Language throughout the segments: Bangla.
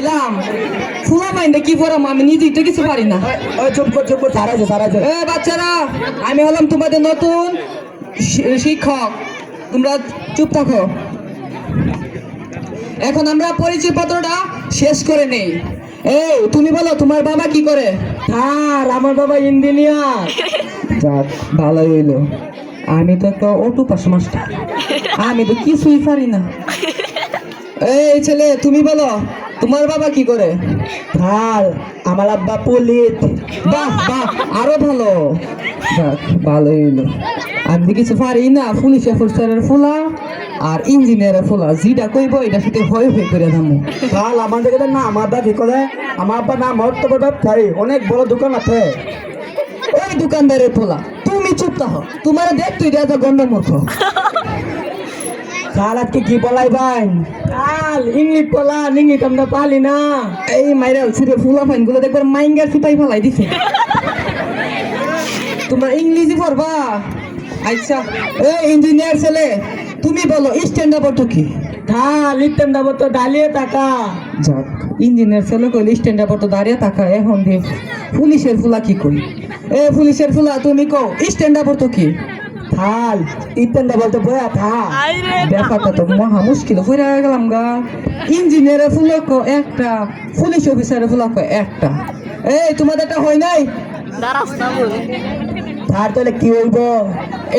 আইলাম ফুলা মাইন্ডে কি পড়াম আমি নিজেই তো কিছু পারি না। ওই চুপ কর সারাইছে এ বাচ্চারা, আমি হলাম তোমাদের নতুন শিক্ষক, তোমরা চুপ থাকো। এখন আমরা পরিচয় পত্রটা শেষ করে নেই। এই তুমি বলো তোমার বাবা কি করে? আর আমার বাবা ইঞ্জিনিয়ার। যাক ভালোই হইলো, আমি তো একটা অটো পাস মাস্টার, আমি তো কিছুই পারি না। এই ছেলে তুমি বলো তোমার বাবা কি করে? আর আমার আব্বা পুলিশ। বাহ বাহ, আরো ভালো। যাক ভালোই হইলো, আমি তো কিছু পারি না। পুলিশ অফিসারের ফুলা আর ইঞ্জিনিয়ারের ফুলা যেটা কইব এটা সাথে হয়ে করে দামো। কাল আমাদের না আমার আব্বা কি করে, আমার আব্বা না মহত্ব ব্যবসায়ী, অনেক বড় দোকান আছে। ওই দোকানদারের ফুলা তুমি চুপ থাকো, তোমার দেখ তুই যা গন্ড মূর্খ। কাল আজকে কি বলাই ভাই, কাল ইংলিশ বলান, ইংলিশ আমরা পালি না। এই মাইরাল ছিঁড়ে ফুলা ফাইন গুলো দেখবার মাইঙ্গার সিপাই ফেলাই দিছে। তোমরা ইংলিশই পড়বা? আচ্ছা এই ইঞ্জিনিয়ার ছেলে তুমি বলো স্ট্যান্ড আপ অর্থ কি? কাল ইতেন দাবো তো ডালিয়ে টাকা। যাক ইঞ্জিনিয়ার ছেলে কইলে স্ট্যান্ড আপ অর্থ দাঁড়িয়ে থাকা। এখন দিয়ে পুলিশের ফুলা কি কই? এ পুলিশের ফুলা তুমি কও স্ট্যান্ড আপ অর্থ কি? থাল ইতেন দাবো তো বয়া থা। ব্যাপারটা তো মহা মুশকিল হয়ে গেলাম গা। ইঞ্জিনিয়ারের ফুলা কো একটা, পুলিশ অফিসারের ফুলা কো একটা। এই তোমাদেরটা হয় নাই? থার তাহলে কি হইবো?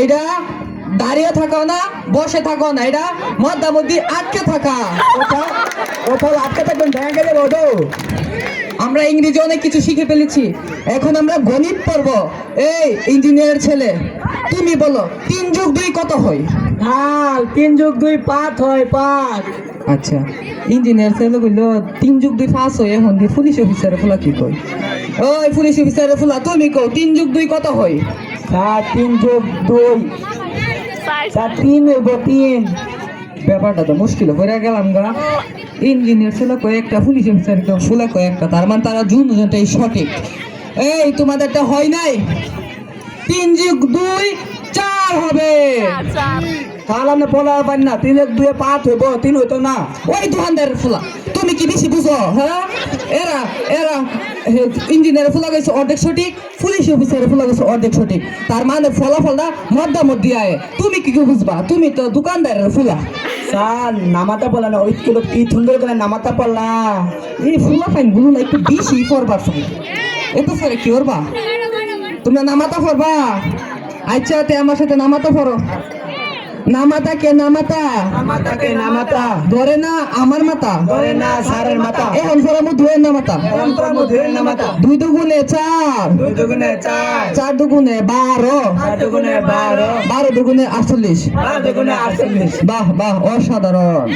এটা দাঁড়িয়ে থাকা না বসে থাকো না, এটা মধ্যে আটকে থাকা। কোথাও আটকে থাকবেন ব্যাংকে যাবো তো। আমরা ইংরেজি অনেক কিছু শিখে ফেলেছি, এখন আমরা গণিত পড়ব। এই ইঞ্জিনিয়ার ছেলে তুমি বলো 3 যোগ 2 কত হয়? থাল 3 যোগ 2 5 হয় 5। আচ্ছা ইঞ্জিনিয়ার ছেলে কইলো 3 যোগ 2 5 হয়। এখন দি পুলিশ অফিসারের ফুলা কি কই? ওই পুলিশ অফিসারের ফুলা তুমি কও 3 যোগ 2 কত হয়? 3 যোগ 2 3 হইব 3। ব্যাপারটা তো মুশকিল হয়ে গেলাম গা। ইঞ্জিনিয়ার ছিল কয়েকটা, পুলিশ অফিসার ফুলা কয়েকটা, তার মানে তারা দুজনটাই সঠিক। এই তোমাদেরটা হয় নাই? 3 যোগ 2 4 হবে। থাল আপনি বলা পারেন না, 3 যোগ 2 5 হইব, 3 হইতো না। ওই দোকানদারের ফুলা তুমি কি বেশি বুঝো? হ্যাঁ এরা এরা ইঞ্জিনিয়ারের ফুলা গেছে অর্ধেক সঠিক, পুলিশ অফিসারের ফুলা গেছে অর্ধেক সঠিক, তার মানে ফলাফলটা মধ্যে আয়। তুমি কি বুঝবা? তুমি তো দোকানদারের ফুলা। স্যার নামাতা বলা না, ওই কিলো কি সুন্দর করে নামাতা পড়লা। এই ফুলা ফাইন গুলো না একটু বেশি পড়বার চাই, এত পরে কি করবা? তোমরা নামাতা পড়বা? আচ্ছা তে আমার সাথে নামাতা পড়ো। নামাতা কে? নামাতা নামাতাকে নামাতা ধরে না আমার মাথা, ধরে না স্যারের মাথা। এখন পড়াবো দুয়ের নামাতা। পরম্পরা মধুরের নামাতা। 2 দুগুণে 4, 2 দুগুণে 4, 4 দুগুণে 12, 4 দুগুণে 12, 12 দুগুণে 48। 12 দুগুণে 48। বাহ বাহ অসাধারণ।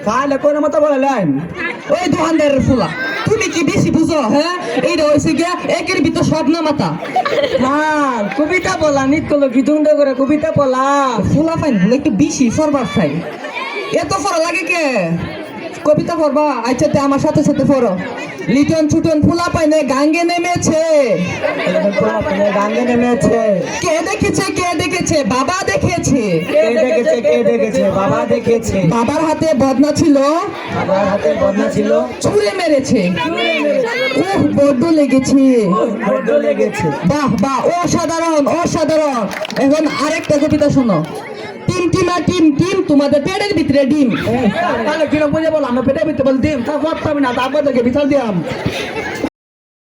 তাহলে কোন মতো বললেন? ওই দোকানদারের ফুলা তুমি কি বেশি বুঝো? হ্যাঁ এইটা হয়েছে গিয়া একের ভিতর সব নামাতা। হ্যাঁ কবিতা বলা, নিত্যলো কি সুন্দর করে কবিতা বলা। ফুলা ফাইন গুলো একটু বেশি পড়বার চাই, এত পড়া লাগে কে? কবিতা পড়বা? আচ্ছা তে আমার সাথে সাথে পড়ো। লিটন ছুটন ফুলা পাইনে গাঙ্গে নেমেছে, গাঙ্গে নেমেছে। কে দেখেছে? কে দেখেছে? বাবা দেখেছে। কে দেখেছে? কে দেখেছে? বাবা দেখেছে। বাবার হাতে বদনা ছিল, বাবার হাতে বদনা ছিল, ছুঁড়ে মেরেছে। উহ বড্ড লেগেছে। বড্ড লেগেছে। বাহ বাহ অসাধারণ অসাধারণ। এখন আরেকটা কবিতা শোনো। টিম টিমা টিম টিম তোমাদের পেটের ভিতরে ডিম। তাহলে কিরকম বুঝে বল, আমরা পেটে পেতে বল দিম তা করতাম না, তারপর থেকে বিশাল দিয়াম।